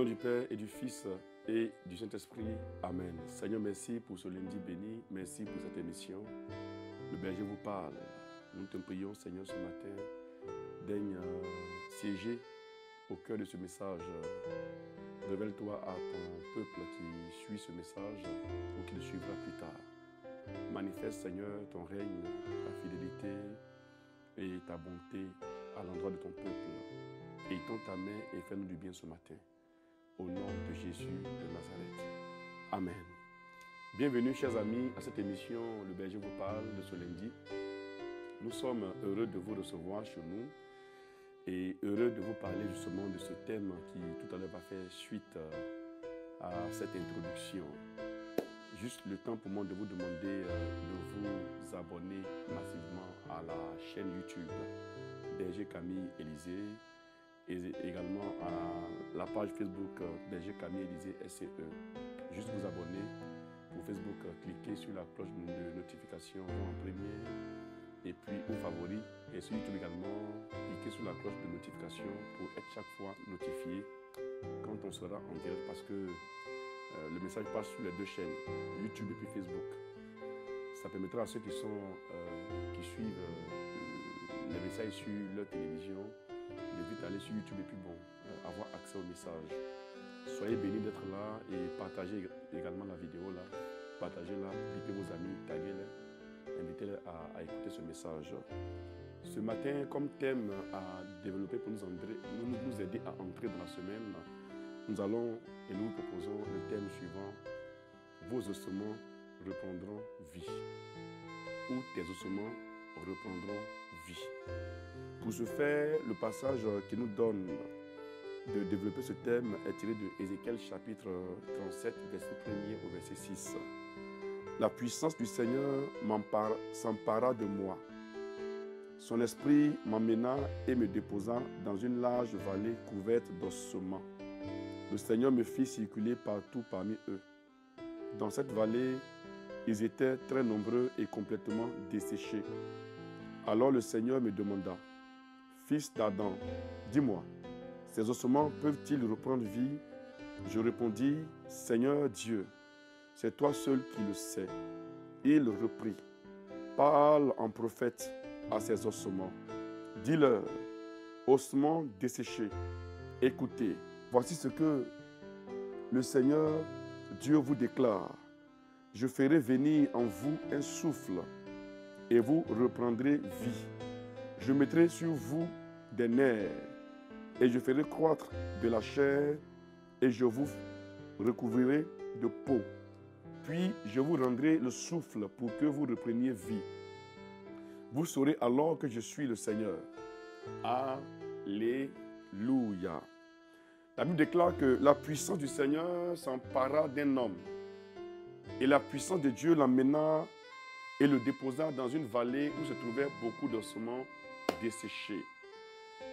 nom du Père et du Fils et du Saint-Esprit. Amen. Seigneur, merci pour ce lundi béni. Merci pour cette émission. Le berger vous parle. Nous te prions, Seigneur, ce matin. Daigne siéger au cœur de ce message. Révèle-toi à ton peuple qui suit ce message ou qui le suivra plus tard. Manifeste, Seigneur, ton règne, ta fidélité et ta bonté à l'endroit de ton peuple. Et tends ta main et fais-nous du bien ce matin. Au nom de Jésus de Nazareth. Amen. Bienvenue, chers amis, à cette émission Le Berger vous parle de ce lundi. Nous sommes heureux de vous recevoir chez nous et heureux de vous parler justement de ce thème qui tout à l'heure va faire suite à cette introduction. Juste le temps pour moi de vous demander de vous abonner massivement à la chaîne YouTube Berger Camille Élysée et également à la page Facebook Berger Camille Élysée SCE. Juste vous abonner pour Facebook, cliquez sur la cloche de notification en premier et puis aux favoris. Et sur YouTube également, cliquez sur la cloche de notification pour être chaque fois notifié quand on sera en direct parce que le message passe sur les deux chaînes, YouTube et puis Facebook. Ça permettra à ceux qui suivent les messages sur leur télévision de vite aller sur YouTube et puis avoir accès au message. Soyez bénis d'être là et partagez également la vidéo là. Partagez-la, cliquez vos amis, taguez-les, invitez-les à écouter ce message. Ce matin, comme thème à développer pour nous aider à entrer dans la semaine, nous allons et nous proposons le thème suivant. Vos ossements reprendront vie. Ou tes ossements reprendront vie. Pour ce faire, le passage qui nous donne de développer ce thème est tiré de Ézéchiel chapitre 37, verset 1er au verset 6. La puissance du Seigneur s'empara de moi. Son esprit m'emmena et me déposa dans une large vallée couverte d'ossements. Le Seigneur me fit circuler partout parmi eux. Dans cette vallée, ils étaient très nombreux et complètement desséchés. Alors le Seigneur me demanda, « Fils d'Adam, dis-moi, ces ossements peuvent-ils reprendre vie ?» Je répondis, « Seigneur Dieu, c'est toi seul qui le sais. » Il reprit, « Parle en prophète à ces ossements. Dis-leur, ossements desséchés, écoutez, voici ce que le Seigneur Dieu vous déclare. Je ferai venir en vous un souffle et vous reprendrez vie. Je mettrai sur vous des nerfs et je ferai croître de la chair et je vous recouvrirai de peau. Puis je vous rendrai le souffle pour que vous repreniez vie. Vous saurez alors que je suis le Seigneur. Alléluia. La Bible déclare que la puissance du Seigneur s'empara d'un homme. Et la puissance de Dieu l'emmena et le déposa dans une vallée où se trouvaient beaucoup d'ossements desséchés.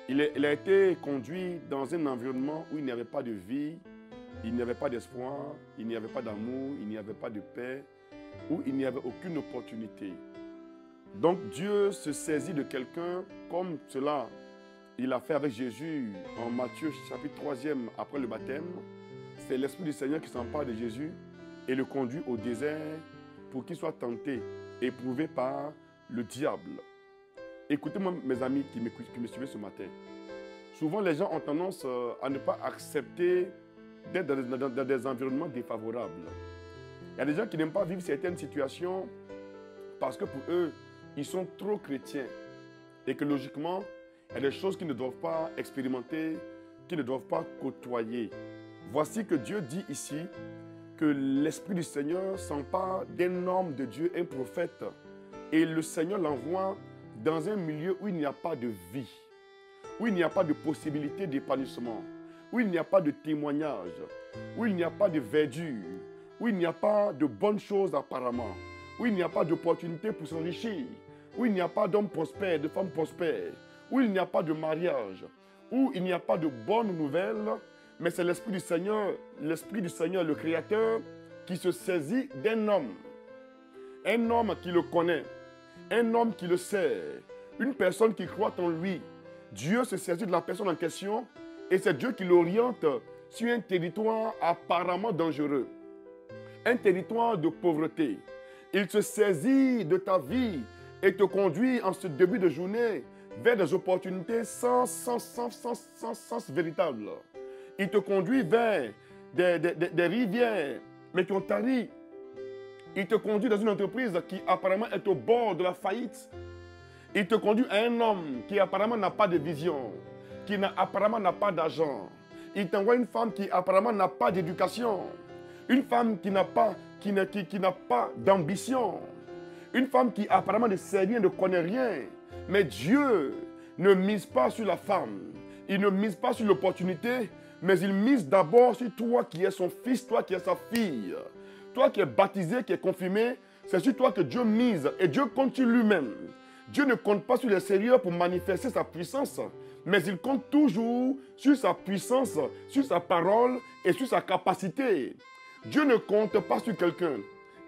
Il a été conduit dans un environnement où il n'y avait pas de vie, il n'y avait pas d'espoir, il n'y avait pas d'amour, il n'y avait pas de paix, où il n'y avait aucune opportunité. Donc Dieu se saisit de quelqu'un comme cela. Il a fait avec Jésus en Matthieu chapitre 3e après le baptême. C'est l'Esprit du Seigneur qui s'empare de Jésus et le conduit au désert pour qu'il soit tenté, éprouvé par le diable. Écoutez-moi mes amis qui me suivent ce matin. Souvent les gens ont tendance à ne pas accepter d'être dans des environnements défavorables. Il y a des gens qui n'aiment pas vivre certaines situations parce que pour eux, ils sont trop chrétiens et que logiquement, il y a des choses qu'ils ne doivent pas expérimenter, qu'ils ne doivent pas côtoyer. Voici que Dieu dit ici que l'Esprit du Seigneur s'empare d'un homme de Dieu, un prophète, et le Seigneur l'envoie dans un milieu où il n'y a pas de vie, où il n'y a pas de possibilité d'épanouissement, où il n'y a pas de témoignage, où il n'y a pas de verdure, où il n'y a pas de bonnes choses apparemment, où il n'y a pas d'opportunité pour s'enrichir, où il n'y a pas d'hommes prospères, de femmes prospères, où il n'y a pas de mariage, où il n'y a pas de bonnes nouvelles, mais c'est l'Esprit du Seigneur, le Créateur, qui se saisit d'un homme. Un homme qui le connaît, un homme qui le sait, une personne qui croit en lui. Dieu se saisit de la personne en question et c'est Dieu qui l'oriente sur un territoire apparemment dangereux, un territoire de pauvreté. Il se saisit de ta vie et te conduit en ce début de journée vers des opportunités sans sens véritable. Il te conduit vers des rivières, mais qui ont tari. Il te conduit dans une entreprise qui apparemment est au bord de la faillite. Il te conduit à un homme qui apparemment n'a pas de vision, qui apparemment n'a pas d'argent. Il t'envoie une femme qui apparemment n'a pas d'éducation. Une femme qui n'a pas d'ambition. Une femme qui apparemment ne sait rien, ne connaît rien. Mais Dieu ne mise pas sur la femme. Il ne mise pas sur l'opportunité, mais il mise d'abord sur toi qui es son fils, toi qui es sa fille. Toi qui es baptisé, qui es confirmé, c'est sur toi que Dieu mise. Et Dieu compte sur lui-même. Dieu ne compte pas sur l'extérieur pour manifester sa puissance, mais il compte toujours sur sa puissance, sur sa parole et sur sa capacité. Dieu ne compte pas sur quelqu'un.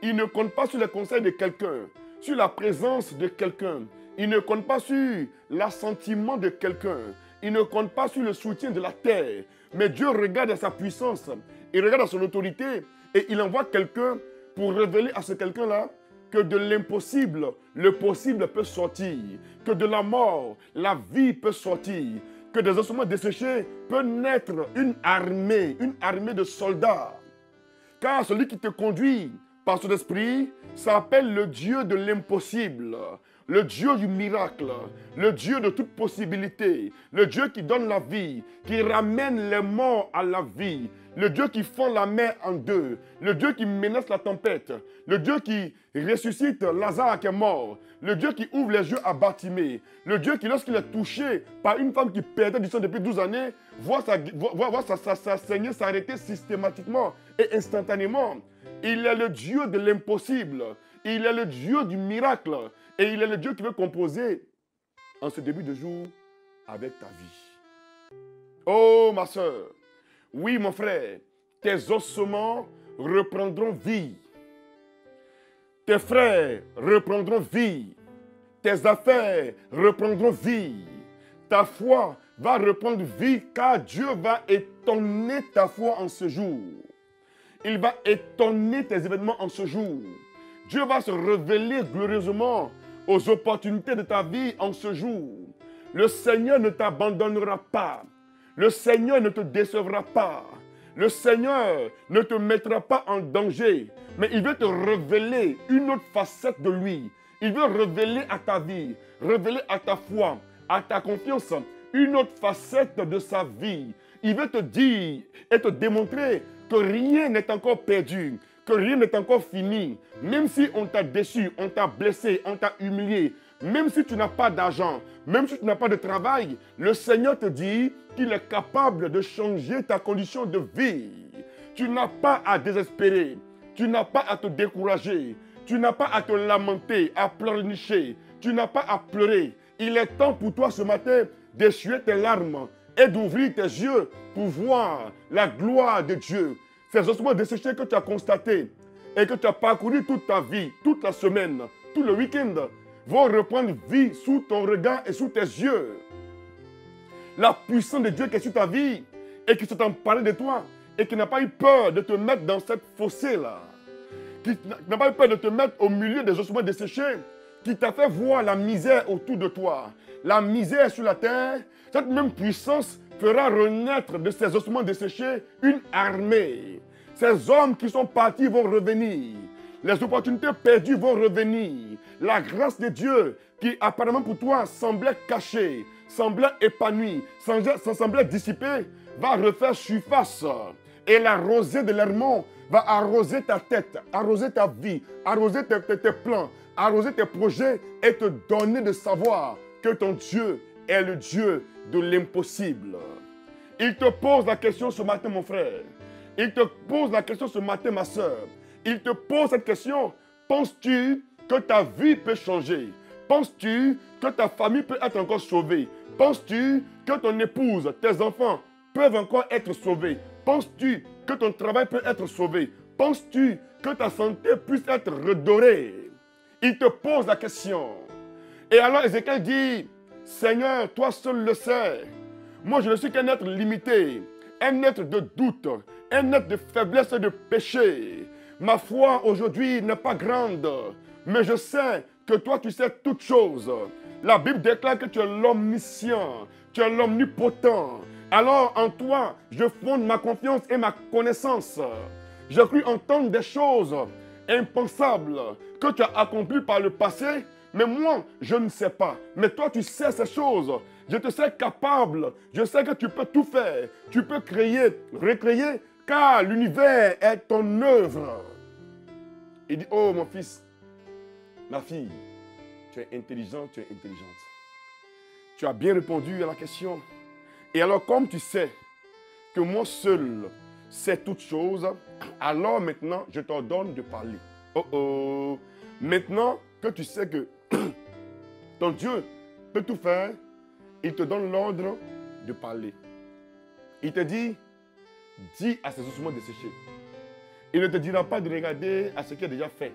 Il ne compte pas sur les conseils de quelqu'un, sur la présence de quelqu'un. Il ne compte pas sur l'assentiment de quelqu'un. Il ne compte pas sur le soutien de la terre. Mais Dieu regarde à sa puissance, il regarde à son autorité et il envoie quelqu'un pour révéler à ce quelqu'un-là que de l'impossible, le possible peut sortir. Que de la mort, la vie peut sortir. Que des ossements desséchés peut naître une armée de soldats. Car celui qui te conduit par son esprit s'appelle le Dieu de l'impossible, le Dieu du miracle, le Dieu de toute possibilité, le Dieu qui donne la vie, qui ramène les morts à la vie, le Dieu qui fend la mer en deux, le Dieu qui menace la tempête, le Dieu qui ressuscite Lazare qui est mort, le Dieu qui ouvre les yeux à Bartimée, le Dieu qui, lorsqu'il est touché par une femme qui perdait du sang depuis 12 années, voit sa saignée s'arrêter systématiquement et instantanément. Il est le Dieu de l'impossible, il est le Dieu du miracle, et il est le Dieu qui veut composer en ce début de jour avec ta vie. Oh ma soeur, oui mon frère, tes ossements reprendront vie. Tes frères reprendront vie. Tes affaires reprendront vie. Ta foi va reprendre vie car Dieu va étonner ta foi en ce jour. Il va étonner tes événements en ce jour. Dieu va se révéler glorieusement aux opportunités de ta vie en ce jour. Le Seigneur ne t'abandonnera pas. Le Seigneur ne te décevra pas. Le Seigneur ne te mettra pas en danger. Mais il veut te révéler une autre facette de lui. Il veut révéler à ta vie, révéler à ta foi, à ta confiance, une autre facette de sa vie. Il veut te dire et te démontrer que rien n'est encore perdu, que rien n'est encore fini. Même si on t'a déçu, on t'a blessé, on t'a humilié, même si tu n'as pas d'argent, même si tu n'as pas de travail, le Seigneur te dit qu'il est capable de changer ta condition de vie. Tu n'as pas à désespérer, tu n'as pas à te décourager, tu n'as pas à te lamenter, à pleurnicher, tu n'as pas à pleurer. Il est temps pour toi ce matin d'essuyer tes larmes et d'ouvrir tes yeux pour voir la gloire de Dieu. Ces ossements desséchés que tu as constatés et que tu as parcouru toute ta vie, toute la semaine, tout le week-end, vont reprendre vie sous ton regard et sous tes yeux. La puissance de Dieu qui est sur ta vie et qui s'est emparée de toi et qui n'a pas eu peur de te mettre dans cette fossé-là, qui n'a pas eu peur de te mettre au milieu des ossements desséchés, qui t'a fait voir la misère autour de toi, la misère sur la terre. Cette même puissance fera renaître de ces ossements desséchés une armée. Ces hommes qui sont partis vont revenir. Les opportunités perdues vont revenir. La grâce de Dieu qui apparemment pour toi semblait cachée, semblait épanouie, semblait dissipée, va refaire surface. Et la rosée de l'Hermon va arroser ta tête, arroser ta vie, arroser tes plans, arroser tes projets et te donner de savoir que ton Dieu est le Dieu de l'impossible. Il te pose la question ce matin, mon frère. Il te pose la question ce matin, ma soeur. Il te pose cette question. Penses-tu que ta vie peut changer? Penses-tu que ta famille peut être encore sauvée? Penses-tu que ton épouse, tes enfants peuvent encore être sauvés? Penses-tu que ton travail peut être sauvé? Penses-tu que ta santé puisse être redorée? Il te pose la question. Et alors Ézéchiel dit, Seigneur, toi seul le sais. Moi, je ne suis qu'un être limité. un être de doute, un être de faiblesse et de péché. Ma foi aujourd'hui n'est pas grande, mais je sais que toi tu sais toutes choses. La Bible déclare que tu es l'omniscient, tu es l'omnipotent. Alors en toi, je fonde ma confiance et ma connaissance. J'ai cru entendre des choses impensables que tu as accomplies par le passé, mais moi, je ne sais pas. Mais toi, tu sais ces choses. Je te sais capable. Je sais que tu peux tout faire. Tu peux créer, recréer, car l'univers est ton œuvre. Il dit, oh mon fils, ma fille, tu es intelligent, tu es intelligente. Tu as bien répondu à la question. Et alors, comme tu sais que moi seul sais toutes choses, alors maintenant, je t'ordonne de parler. Oh oh. Maintenant que tu sais que ton Dieu peut tout faire, il te donne l'ordre de parler. Il te dit, dis à ces ossements desséchés. Il ne te dira pas de regarder à ce qui est déjà fait.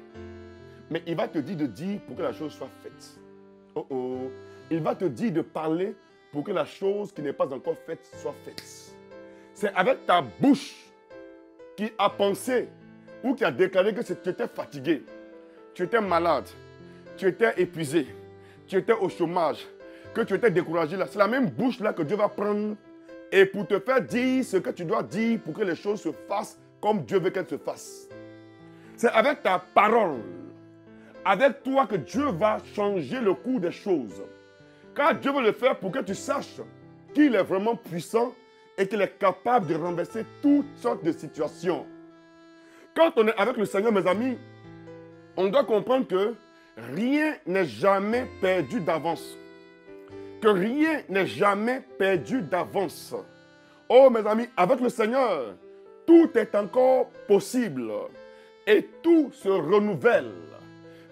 Mais il va te dire de dire pour que la chose soit faite. Oh oh. Il va te dire de parler pour que la chose qui n'est pas encore faite soit faite. C'est avec ta bouche qui a pensé ou qui a déclaré que tu étais fatigué, tu étais malade, tu étais épuisé, tu étais au chômage, que tu étais découragé. C'est la même bouche là que Dieu va prendre et pour te faire dire ce que tu dois dire pour que les choses se fassent comme Dieu veut qu'elles se fassent. C'est avec ta parole, avec toi que Dieu va changer le cours des choses. Car Dieu veut le faire pour que tu saches qu'il est vraiment puissant et qu'il est capable de renverser toutes sortes de situations. Quand on est avec le Seigneur, mes amis, on doit comprendre que rien n'est jamais perdu d'avance. Que rien n'est jamais perdu d'avance. Oh mes amis, avec le Seigneur, tout est encore possible. Et tout se renouvelle.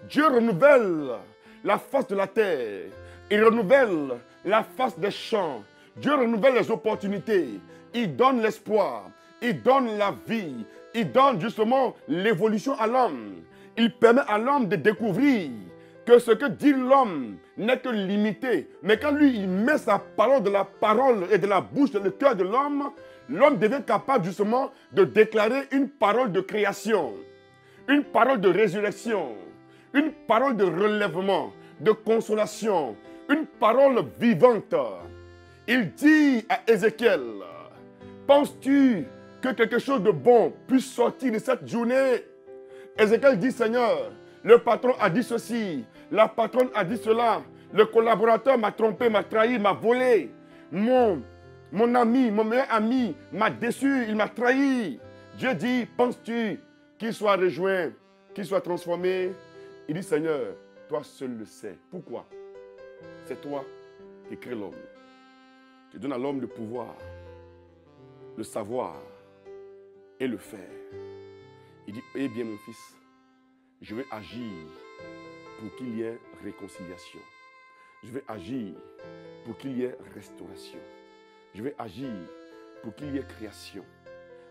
Dieu renouvelle la face de la terre. Il renouvelle la face des champs. Dieu renouvelle les opportunités. Il donne l'espoir. Il donne la vie. Il donne justement l'évolution à l'homme. Il permet à l'homme de découvrir que ce que dit l'homme n'est que limité. Mais quand lui, il met sa parole de la parole et de la bouche dans le cœur de l'homme, l'homme devient capable justement de déclarer une parole de création, une parole de résurrection, une parole de relèvement, de consolation, une parole vivante. Il dit à Ézéchiel, penses-tu que quelque chose de bon puisse sortir de cette journée? Ézéchiel dit, Seigneur, le patron a dit ceci, la patronne a dit cela, le collaborateur m'a trompé, m'a trahi, m'a volé. Mon ami, mon meilleur ami m'a déçu, il m'a trahi. Dieu dit, penses-tu qu'il soit rejoint, qu'il soit transformé? Il dit, Seigneur, toi seul le sais. Pourquoi? C'est toi qui crée l'homme. Tu donnes à l'homme le pouvoir, le savoir et le faire. Il dit, eh bien mon fils, je vais agir pour qu'il y ait réconciliation. Je vais agir pour qu'il y ait restauration. Je vais agir pour qu'il y ait création.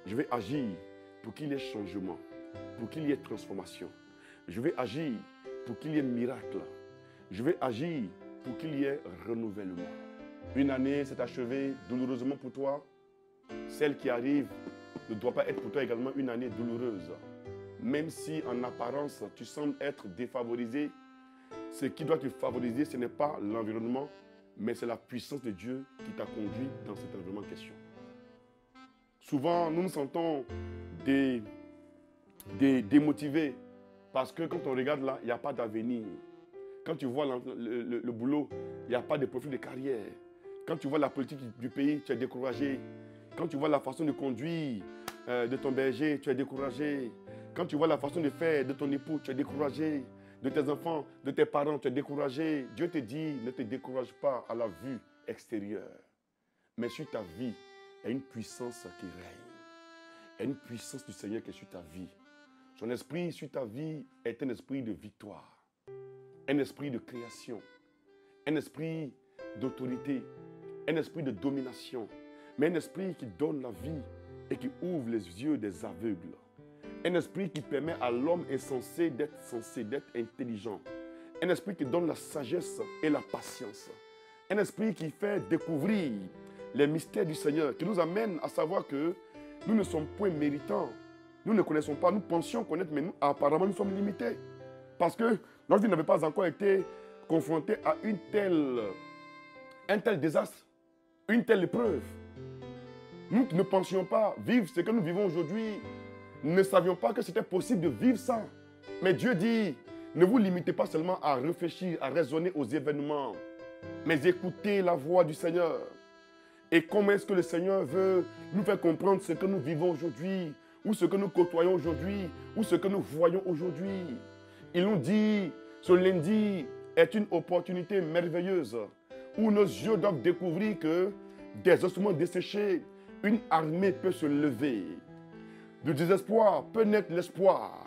Je vais agir pour qu'il y ait changement, pour qu'il y ait transformation. Je vais agir pour qu'il y ait miracle. Je vais agir pour qu'il y ait renouvellement. Une année s'est achevée douloureusement pour toi. Celle qui arrive ne doit pas être pour toi également une année douloureuse. Même si en apparence tu sembles être défavorisé, ce qui doit te favoriser, ce n'est pas l'environnement, mais c'est la puissance de Dieu qui t'a conduit dans cet environnement en question. Souvent, nous nous sentons démotivés parce que quand on regarde là, il n'y a pas d'avenir. Quand tu vois le boulot, il n'y a pas de profil de carrière. Quand tu vois la politique du pays, tu es découragé. Quand tu vois la façon de conduire de ton berger, tu es découragé. Quand tu vois la façon de faire de ton époux, tu es découragé. De tes enfants, de tes parents, tu es découragé. Dieu te dit, ne te décourage pas à la vue extérieure. Mais sur ta vie, il y a une puissance qui règne. Il y a une puissance du Seigneur qui est sur ta vie. Son esprit sur ta vie est un esprit de victoire. Un esprit de création. Un esprit d'autorité. Un esprit de domination. Mais un esprit qui donne la vie et qui ouvre les yeux des aveugles. Un esprit qui permet à l'homme insensé, d'être intelligent. Un esprit qui donne la sagesse et la patience. Un esprit qui fait découvrir les mystères du Seigneur, qui nous amènent à savoir que nous ne sommes point méritants. Nous ne connaissons pas, nous pensions connaître, mais nous, apparemment, nous sommes limités. Parce que notre vie n'avait pas encore été confrontée à un tel désastre, une telle épreuve. Nous ne pensions pas vivre ce que nous vivons aujourd'hui. Nous ne savions pas que c'était possible de vivre ça. Mais Dieu dit, ne vous limitez pas seulement à réfléchir, à raisonner aux événements, mais écoutez la voix du Seigneur. Et comment est-ce que le Seigneur veut nous faire comprendre ce que nous vivons aujourd'hui, ou ce que nous côtoyons aujourd'hui, ou ce que nous voyons aujourd'hui. Il nous dit, ce lundi est une opportunité merveilleuse, où nos yeux doivent découvrir que des ossements desséchés, une armée peut se lever. Du désespoir peut naître l'espoir.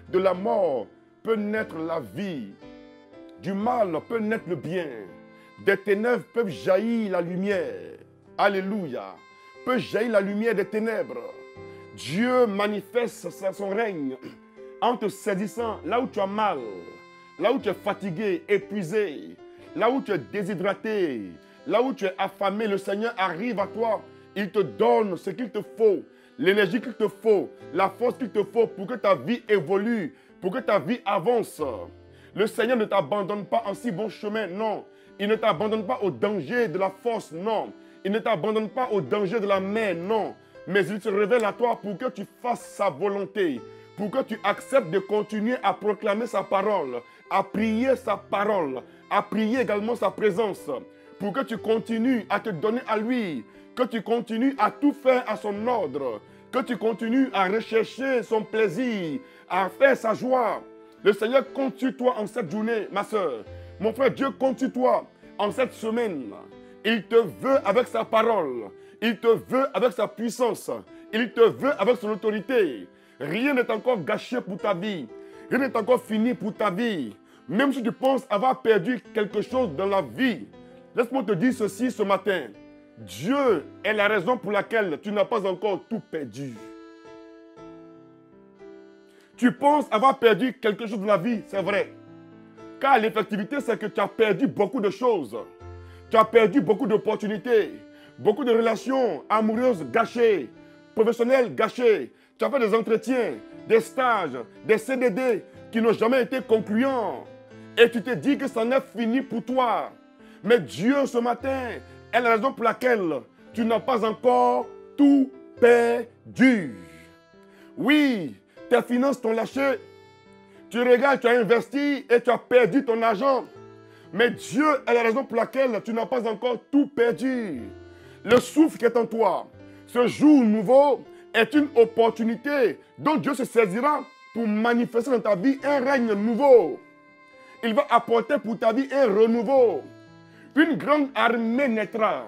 De la mort peut naître la vie. Du mal peut naître le bien. Des ténèbres peuvent jaillir la lumière. Alléluia. Peut jaillir la lumière des ténèbres. Dieu manifeste son règne en te saisissant là où tu as mal, là où tu es fatigué, épuisé, là où tu es déshydraté, là où tu es affamé. Le Seigneur arrive à toi. Il te donne ce qu'il te faut, l'énergie qu'il te faut, la force qu'il te faut pour que ta vie évolue, pour que ta vie avance. Le Seigneur ne t'abandonne pas en si bon chemin, non. Il ne t'abandonne pas au danger de la force, non. Il ne t'abandonne pas au danger de la mer, non. Mais il se révèle à toi pour que tu fasses sa volonté, pour que tu acceptes de continuer à proclamer sa parole, à prier sa parole, à prier également sa présence, pour que tu continues à te donner à lui, que tu continues à tout faire à son ordre, que tu continues à rechercher son plaisir, à faire sa joie. Le Seigneur compte sur toi en cette journée, ma soeur. Mon frère, Dieu compte sur toi en cette semaine. Il te veut avec sa parole. Il te veut avec sa puissance. Il te veut avec son autorité. Rien n'est encore gâché pour ta vie. Rien n'est encore fini pour ta vie. Même si tu penses avoir perdu quelque chose dans la vie, laisse-moi te dire ceci ce matin. Dieu est la raison pour laquelle tu n'as pas encore tout perdu. Tu penses avoir perdu quelque chose de la vie, c'est vrai. Car l'effectivité, c'est que tu as perdu beaucoup de choses. Tu as perdu beaucoup d'opportunités, beaucoup de relations amoureuses gâchées, professionnelles gâchées. Tu as fait des entretiens, des stages, des CDD qui n'ont jamais été concluants. Et tu te dis que ça n'est fini pour toi. Mais Dieu, ce matin, est la raison pour laquelle tu n'as pas encore tout perdu. Oui, tes finances t'ont lâché. Tu regardes, tu as investi et tu as perdu ton argent. Mais Dieu est la raison pour laquelle tu n'as pas encore tout perdu. Le souffle qui est en toi, ce jour nouveau, est une opportunité dont Dieu se saisira pour manifester dans ta vie un règne nouveau. Il va apporter pour ta vie un renouveau. Une grande armée naîtra.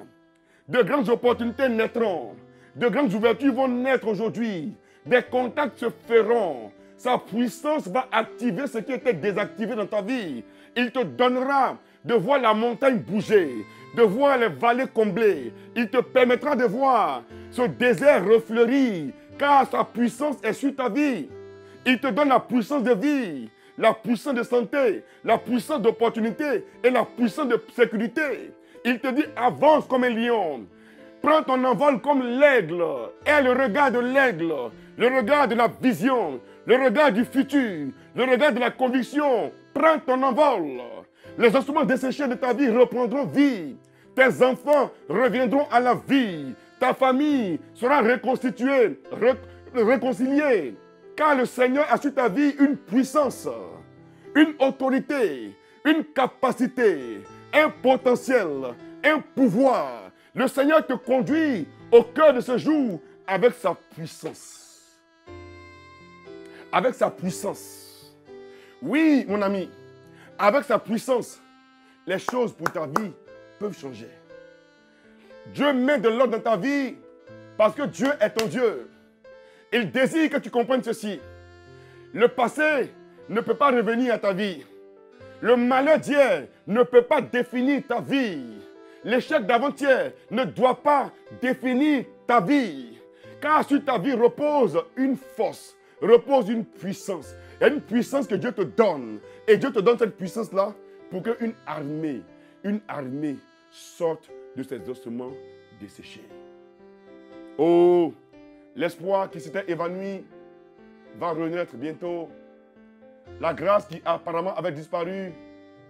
De grandes opportunités naîtront. De grandes ouvertures vont naître aujourd'hui. Des contacts se feront. Sa puissance va activer ce qui était désactivé dans ta vie. Il te donnera de voir la montagne bouger, de voir les vallées comblées. Il te permettra de voir ce désert refleurir, car sa puissance est sur ta vie. Il te donne la puissance de vie, la puissance de santé, la puissance d'opportunité et la puissance de sécurité. Il te dit, avance comme un lion. Prends ton envol comme l'aigle. Aie le regard de l'aigle, le regard de la vision, le regard du futur, le regard de la conviction. Prends ton envol. Les instruments desséchés de ta vie reprendront vie. Tes enfants reviendront à la vie. Ta famille sera reconstituée, réconciliée. Car le Seigneur a sur ta vie une puissance, une autorité, une capacité, un potentiel, un pouvoir. Le Seigneur te conduit au cœur de ce jour avec sa puissance. Avec sa puissance. Oui, mon ami, avec sa puissance, les choses pour ta vie peuvent changer. Dieu met de l'ordre dans ta vie parce que Dieu est ton Dieu. Il désire que tu comprennes ceci. Le passé ne peut pas revenir à ta vie. Le malheur d'hier ne peut pas définir ta vie. L'échec d'avant-hier ne doit pas définir ta vie. Car sur ta vie repose une force, repose une puissance. Il y a une puissance que Dieu te donne. Et Dieu te donne cette puissance-là pour qu'une armée sorte de ses ossements desséchés. Oh, l'espoir qui s'était évanoui va renaître bientôt. La grâce qui apparemment avait disparu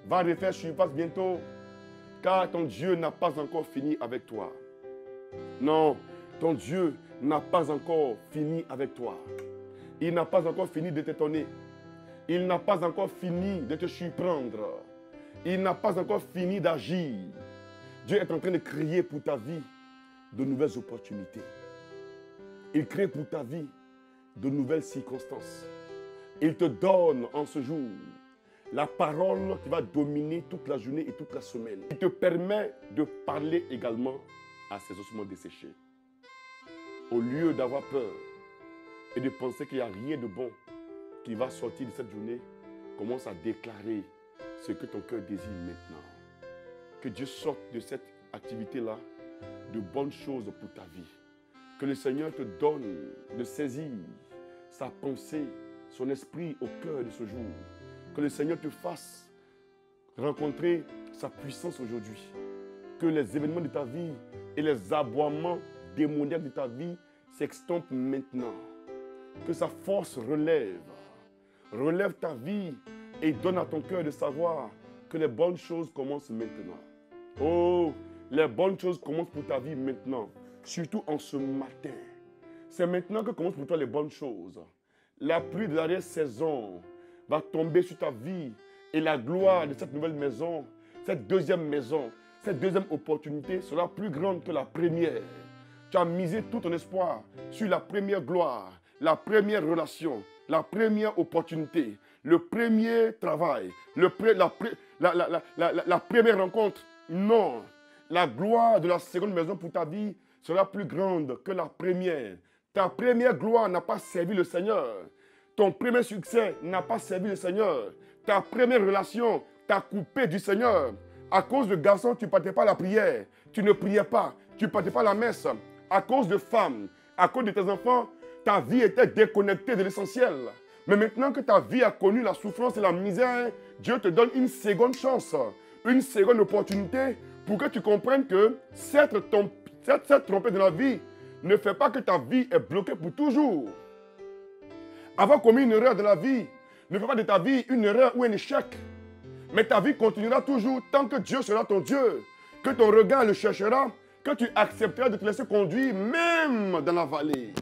va refaire surface bientôt. Car ton Dieu n'a pas encore fini avec toi. Non, ton Dieu n'a pas encore fini avec toi. Il n'a pas encore fini de t'étonner. Il n'a pas encore fini de te surprendre. Il n'a pas encore fini d'agir. Dieu est en train de créer pour ta vie de nouvelles opportunités. Il crée pour ta vie de nouvelles circonstances. Il te donne en ce jour la parole qui va dominer toute la journée et toute la semaine. Il te permet de parler également à ces ossements desséchés. Au lieu d'avoir peur et de penser qu'il n'y a rien de bon qui va sortir de cette journée, commence à déclarer ce que ton cœur désire maintenant. Que Dieu sorte de cette activité-là de bonnes choses pour ta vie. Que le Seigneur te donne de saisir sa pensée, son esprit au cœur de ce jour. Que le Seigneur te fasse rencontrer sa puissance aujourd'hui. Que les événements de ta vie et les aboiements démoniaques de ta vie s'extompent maintenant. Que sa force relève ta vie et donne à ton cœur de savoir que les bonnes choses commencent maintenant. Oh, les bonnes choses commencent pour ta vie maintenant, surtout en ce matin. C'est maintenant que commencent pour toi les bonnes choses. La pluie de l'arrière-saison va tomber sur ta vie et la gloire de cette nouvelle maison, cette deuxième opportunité sera plus grande que la première. Tu as misé tout ton espoir sur la première gloire, la première relation, la première opportunité, le premier travail, la première rencontre. Non, la gloire de la seconde maison pour ta vie sera plus grande que la première. Ta première gloire n'a pas servi le Seigneur. Ton premier succès n'a pas servi le Seigneur. Ta première relation t'a coupé du Seigneur. À cause de garçons, tu ne partais pas à la prière. Tu ne priais pas. Tu ne partais pas à la messe. À cause de femmes, à cause de tes enfants, ta vie était déconnectée de l'essentiel. Mais maintenant que ta vie a connu la souffrance et la misère, Dieu te donne une seconde chance, une seconde opportunité pour que tu comprennes que cette trompée de la vie ne fait pas que ta vie est bloquée pour toujours. Avoir commis une erreur de la vie ne fait pas de ta vie une erreur ou un échec. Mais ta vie continuera toujours tant que Dieu sera ton Dieu, que ton regard le cherchera, que tu accepteras de te laisser conduire même dans la vallée.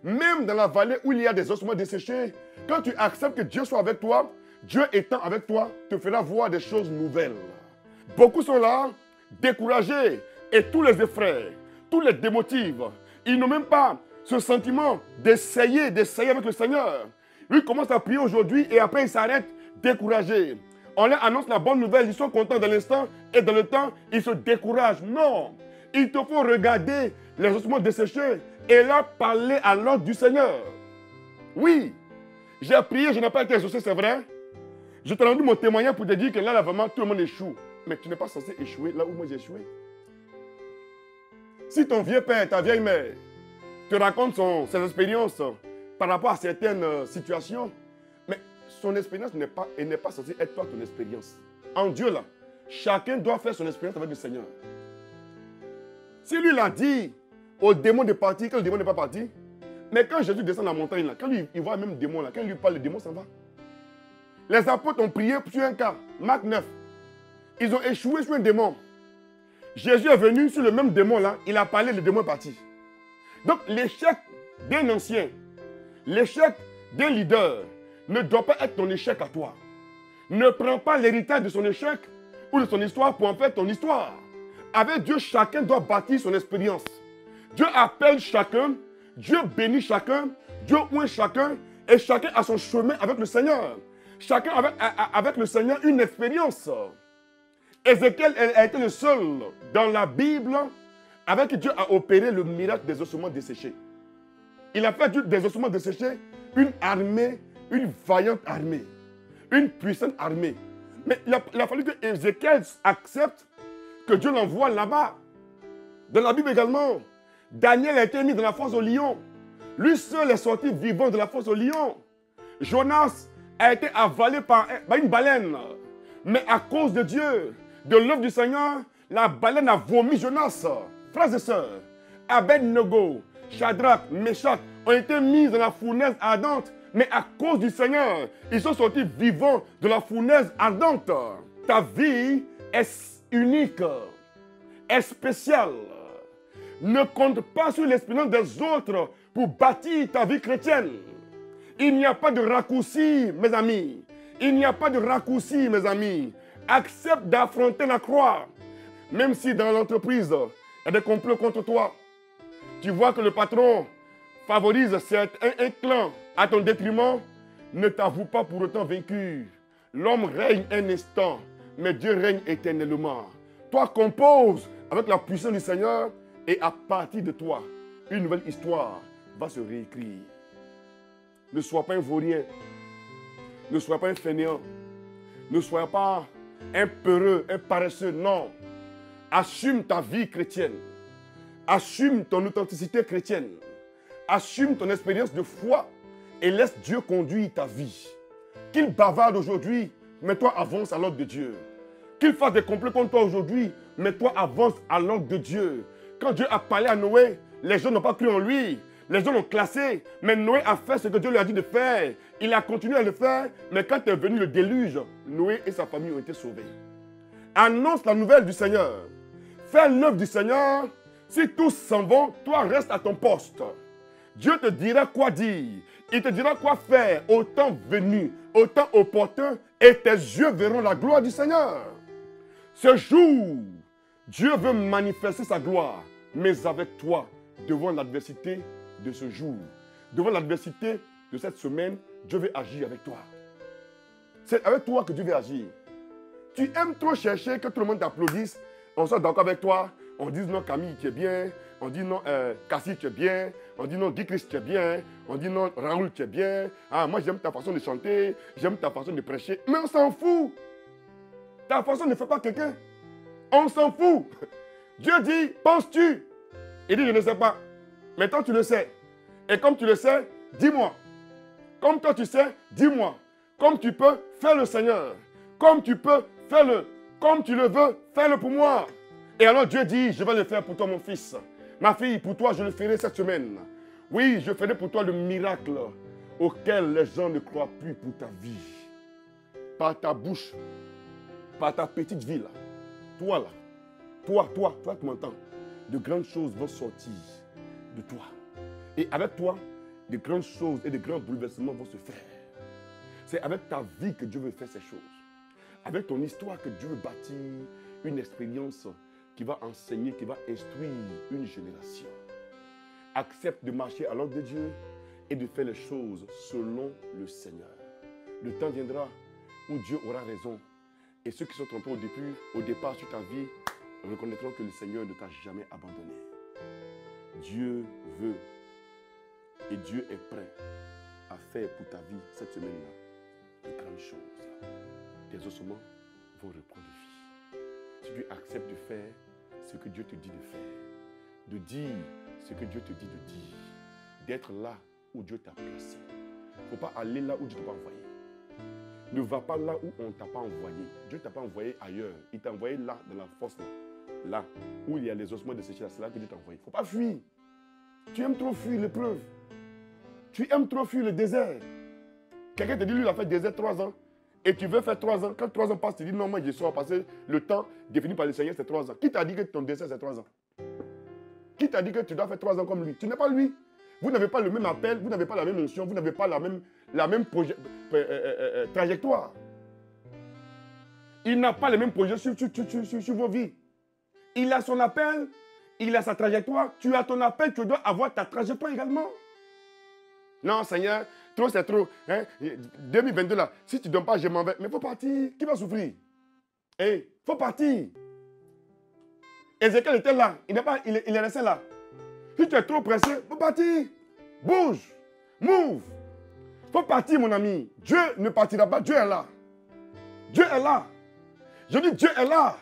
Même dans la vallée où il y a des ossements desséchés, quand tu acceptes que Dieu soit avec toi, Dieu étant avec toi, te fera voir des choses nouvelles. Beaucoup sont là, découragés, et tous les effraient, tous les démotivent. Ils n'ont même pas ce sentiment d'essayer avec le Seigneur. Lui commence à prier aujourd'hui et après il s'arrête découragé. On leur annonce la bonne nouvelle, ils sont contents dans l'instant et dans le temps, ils se découragent. Non, il te faut regarder les ossements desséchés et là parler à l'ordre du Seigneur. Oui, j'ai prié, je n'ai pas été exaucé, c'est vrai. Je t'ai rendu mon témoignage pour te dire que là, vraiment, tout le monde échoue. Mais tu n'es pas censé échouer là où moi j'ai échoué. Si ton vieux père, ta vieille mère te raconte ses expériences par rapport à certaines situations, mais son expérience n'est pas censée être toi ton expérience. En Dieu, là, chacun doit faire son expérience avec le Seigneur. Si lui l'a dit au démon de partir, que le démon n'est pas parti, mais quand Jésus descend la montagne, là, quand il voit même le démon, là, quand il lui parle, le démon s'en va. Les apôtres ont prié sur un cas, Marc 9. Ils ont échoué sur un démon. Jésus est venu sur le même démon là, il a parlé, le démon est parti. Donc l'échec d'un ancien, l'échec d'un leader ne doit pas être ton échec à toi. Ne prends pas l'héritage de son échec ou de son histoire pour en faire ton histoire. Avec Dieu, chacun doit bâtir son expérience. Dieu appelle chacun, Dieu bénit chacun, Dieu oint chacun et chacun a son chemin avec le Seigneur. Chacun avec le Seigneur une expérience. Ézéchiel a été le seul dans la Bible avec qui Dieu a opéré le miracle des ossements desséchés. Il a fait des ossements desséchés une armée, une vaillante armée, une puissante armée. Mais il a fallu que Ézéchiel accepte que Dieu l'envoie là-bas. Dans la Bible également, Daniel a été mis dans la fosse au lion. Lui seul est sorti vivant de la fosse au lion. Jonas a été avalé par une baleine. Mais à cause de Dieu, de l'œuvre du Seigneur, la baleine a vomi Jonas. frères et sœurs, Abed-Nego, Shadrach, Meshach ont été mis dans la fournaise ardente, mais à cause du Seigneur, ils sont sortis vivants de la fournaise ardente. Ta vie est unique, est spéciale. Ne compte pas sur l'expérience des autres pour bâtir ta vie chrétienne. Il n'y a pas de raccourci, mes amis. Il n'y a pas de raccourci, mes amis. Accepte d'affronter la croix. Même si dans l'entreprise, il y a des complots contre toi. Tu vois que le patron favorise un clan à ton détriment. Ne t'avoue pas pour autant vaincu. L'homme règne un instant, mais Dieu règne éternellement. Toi, compose avec la puissance du Seigneur et à partir de toi, une nouvelle histoire va se réécrire. Ne sois pas un vaurien. Ne sois pas un fainéant. Ne sois pas un peureux, un paresseux. Non. Assume ta vie chrétienne. Assume ton authenticité chrétienne. Assume ton expérience de foi et laisse Dieu conduire ta vie. Qu'il bavarde aujourd'hui, mais toi avance à l'ordre de Dieu. Qu'il fasse des complots contre toi aujourd'hui, mais toi avance à l'ordre de Dieu. Quand Dieu a parlé à Noé, les gens n'ont pas cru en lui. Les gens l'ont classé, mais Noé a fait ce que Dieu lui a dit de faire. Il a continué à le faire, mais quand est venu le déluge, Noé et sa famille ont été sauvés. Annonce la nouvelle du Seigneur. Fais l'œuvre du Seigneur. Si tous s'en vont, toi reste à ton poste. Dieu te dira quoi dire. Il te dira quoi faire au temps venu, au temps opportun, et tes yeux verront la gloire du Seigneur. Ce jour, Dieu veut manifester sa gloire, mais avec toi, devant l'adversité de ce jour, devant l'adversité de cette semaine, Dieu veut agir avec toi. C'est avec toi que Dieu veut agir. Tu aimes trop chercher que tout le monde t'applaudisse, on soit d'accord avec toi, on dit non Camille tu es bien, on dit non Cassie tu es bien, on dit non Guy Christ tu es bien, on dit non Raoul tu es bien, ah, moi j'aime ta façon de chanter, j'aime ta façon de prêcher, mais on s'en fout. Ta façon ne fait pas quelqu'un. On s'en fout. Dieu dit, penses-tu? Il dit, je ne sais pas. Mais toi, tu le sais. Et comme tu le sais, dis-moi. Comme toi, tu sais, dis-moi. Comme tu peux, fais le Seigneur. Comme tu peux, fais-le. Comme tu le veux, fais-le pour moi. Et alors Dieu dit, je vais le faire pour toi, mon fils. Ma fille, pour toi, je le ferai cette semaine. Oui, je ferai pour toi le miracle auquel les gens ne croient plus pour ta vie. Par ta bouche, par ta petite vie là. Toi là. Toi qui m'entends, de grandes choses vont sortir de toi. Et avec toi, de grandes choses et de grands bouleversements vont se faire. C'est avec ta vie que Dieu veut faire ces choses. Avec ton histoire que Dieu veut bâtir une expérience qui va enseigner, qui va instruire une génération. Accepte de marcher à l'ordre de Dieu et de faire les choses selon le Seigneur. Le temps viendra où Dieu aura raison. Et ceux qui sont trompés au départ sur ta vie, reconnaîtront que le Seigneur ne t'a jamais abandonné. Dieu veut et Dieu est prêt à faire pour ta vie cette semaine-là de grandes choses. Tes ossements vont reprendre vie. Si tu acceptes de faire ce que Dieu te dit de faire, de dire ce que Dieu te dit de dire, d'être là où Dieu t'a placé. Il ne faut pas aller là où Dieu ne t'a pas envoyé. Ne va pas là où on ne t'a pas envoyé. Dieu ne t'a pas envoyé ailleurs. Il t'a envoyé là, dans la fosse là. Là, où il y a les ossements desséchés, c'est là que Dieu t'a envoyé. Il ne faut pas fuir. Tu aimes trop fuir l'épreuve. Tu aimes trop fuir le désert. Quelqu'un te dit, lui, il a fait le désert 3 ans. Et tu veux faire 3 ans. Quand 3 ans passent, tu dis, non, moi, je sors passer le temps défini par le Seigneur, c'est 3 ans. Qui t'a dit que ton désert, c'est 3 ans? Qui t'a dit que tu dois faire 3 ans comme lui? Tu n'es pas lui. Vous n'avez pas le même appel, vous n'avez pas la même notion, vous n'avez pas la même trajectoire. Il n'a pas les mêmes projets sur vos vies. Il a son appel, il a sa trajectoire. Tu as ton appel, tu dois avoir ta trajectoire également. Non, Seigneur, trop c'est trop. Hein? 2022 là, si tu ne donnes pas, je m'en vais. Mais il faut partir. Qui va souffrir? Il faut partir. Ézéchiel était là. Il est resté là. Si tu es trop pressé, il faut partir. Bouge. Move. Il faut partir, mon ami. Dieu ne partira pas. Dieu est là. Dieu est là. Je dis Dieu est là.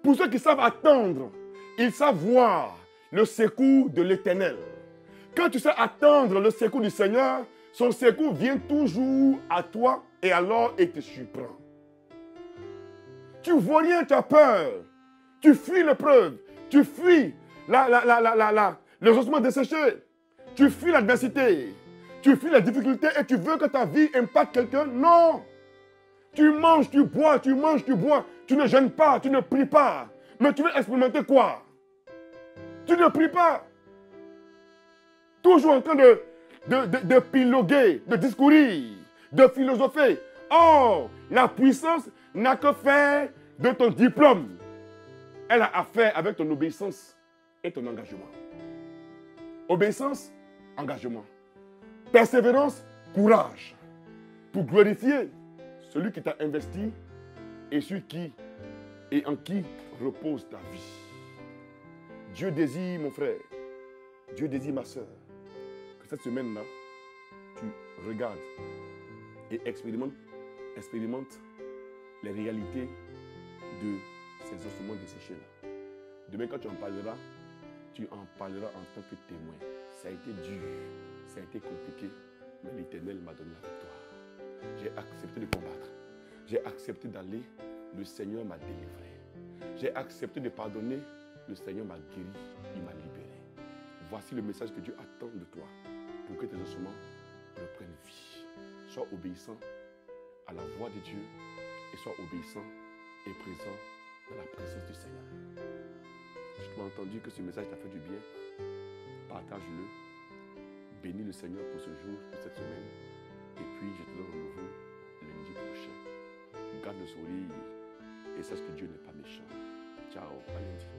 Pour ceux qui savent attendre, ils savent voir le secours de l'Éternel. Quand tu sais attendre le secours du Seigneur, son secours vient toujours à toi et alors il te surprend. Tu ne vois rien, tu as peur. Tu fuis l'épreuve. Tu fuis les ossements desséchés. Tu fuis l'adversité. Tu fuis la difficulté et tu veux que ta vie impacte quelqu'un? Non. Tu manges, tu bois, tu manges, tu bois. Tu ne jeûnes pas, tu ne pries pas. Mais tu veux expérimenter quoi? Tu ne pries pas. Toujours en train de piloguer, de discourir, de philosopher. Oh, la puissance n'a que faire de ton diplôme. Elle a affaire avec ton obéissance et ton engagement. Obéissance, engagement. Persévérance, courage. Pour glorifier celui qui t'a investi et sur qui et en qui repose ta vie. Dieu désire, mon frère, Dieu désire, ma soeur, que cette semaine-là, tu regardes et expérimentes les réalités de ces ossements desséchés-là. Demain, quand tu en parleras en tant que témoin. Ça a été dur, ça a été compliqué, mais l'Éternel m'a donné la victoire. J'ai accepté de combattre. J'ai accepté d'aller, le Seigneur m'a délivré. J'ai accepté de pardonner, le Seigneur m'a guéri, il m'a libéré. Voici le message que Dieu attend de toi pour que tes ossements reprennent vie. Sois obéissant à la voix de Dieu et sois obéissant et présent dans la présence du Seigneur. Si tu as entendu que ce message t'a fait du bien, partage-le. Bénis le Seigneur pour ce jour, pour cette semaine. Et puis, je te donne rendez-vous lundi prochain. Garde le sourire et sache que Dieu n'est pas méchant. Ciao, à lundi.